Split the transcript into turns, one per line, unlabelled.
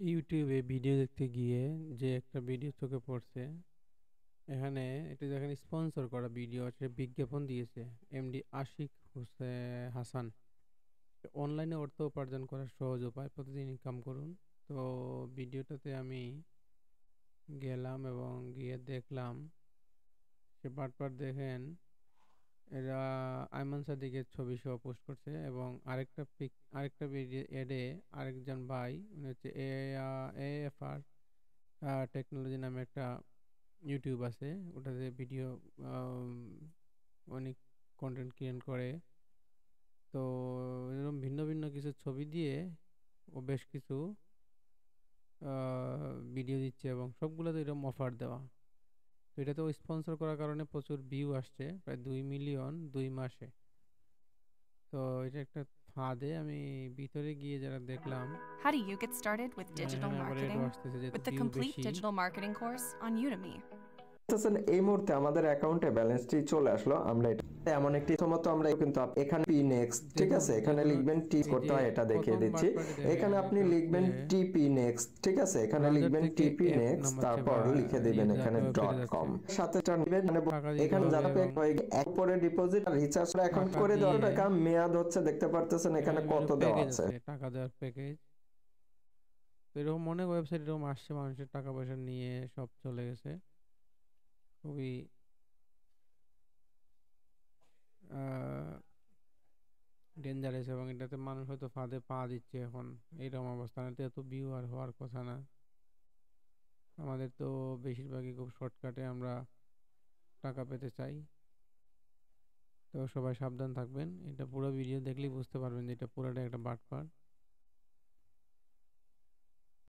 ইউটিউবে ভিডিও দেখতে গিয়ে যে একটা ভিডিও চোখে পড়ছে, এখানে এটা দেখেন স্পন্সর করা ভিডিও আছে, বিজ্ঞাপন দিয়েছে এমডি আশিক হাসান। অনলাইনে অর্থ উপার্জন করার সহজ উপায়, প্রতিদিন ইনকাম করুন। তো ভিডিওটাতে আমি গেলাম এবং গিয়ে দেখলাম সে পার্ট দেখেন এরা আইমান সাদিকের ছবি সহ পোস্ট করছে এবং আরেকটা ভিডিও এডে আরেকজন ভাই উনি হচ্ছে এএফআর টেকনোলজি নামে একটা ইউটিউব আছে, ওটাতে ভিডিও অনেক কন্টেন্ট ক্রিয়েট করে। তো এরকম ভিন্ন ভিন্ন কিছু ছবি দিয়ে ও বেশ কিছু ভিডিও দিচ্ছে এবং সবগুলোতে এরকম অফার দেওয়া। তো এটাতে স্পন্সর করার কারণে প্রচুর ভিউ আসছে, প্রায় 2 মিলিয়ন 2 মাসে। তো এটা একটা ফাঁদে আমি ভিতরে গিয়ে যারা দেখলাম,
How do you get started with digital
এখানে আবার এটাও
marketing?
আসতেছে যেহেতু
With the
ভিউ
complete
বেশি।
digital marketing course on Udemy.
দেখতেছেন এই মুহূর্তে আমাদের অ্যাকাউন্টে ব্যালেন্সটি চলে আসলো। আমরা এটা এমন একটি প্রথমত আমরা কিন্তু এখানে পি নেক্সট, ঠিক
দেখুন
আছে,
যে
এখানে
কোনো
লিখবেন টি
এই
করতে
যে
হয় এটা দেখিয়ে
প্রথম
দিচ্ছি।
বাটপাটি দেখেন,
এখানে আপনি
এটা
লিখবেন
হচ্ছে
টিপি নেক্সট, ঠিক আছে, এখানে
ব্রাউজার
লিখবেন
থেকে
টিপি
অ্যাপ
নেক্সট,
নামাচ্ছে
তারপর
বা
লিখে দিবেন এখানে
ওয়েবসাইটে যাচ্ছে,
.com, সাথে নেবেন মানে
টাকা দিতে
এখানে
হবে
যারা
এবং
এক পরে ডিপোজিট আর রিচার্জ করে এখন
টাকা
করে দেওয়ার
দিয়ে
টাকা মেয়াদ হচ্ছে, দেখতে পারতেছেন এখানে কত দেওয়া
প্যাকেজ
আছে।
আছে, টাকা দেওয়ার প্যাকেজ। তো এরকম অনেক ওয়েবসাইট এরকম আসছে, মানুষের টাকা পয়সা নিয়ে সব চলে গেছে। খুবই ডেঞ্জারাস এবং এটাতে মানুষ হয়তো ফাঁদে পা দিচ্ছে এখন। এইরকম অবস্থানে এত ভিউ আর হওয়ার কথা না। আমাদের তো বেশিরভাগই খুব শর্টকাটে আমরা টাকা পেতে চাই। তো সবাই সাবধান থাকবেন, এটা পুরো ভিডিও দেখলেই বুঝতে পারবেন যে এটা পুরোটা একটা বাটপার।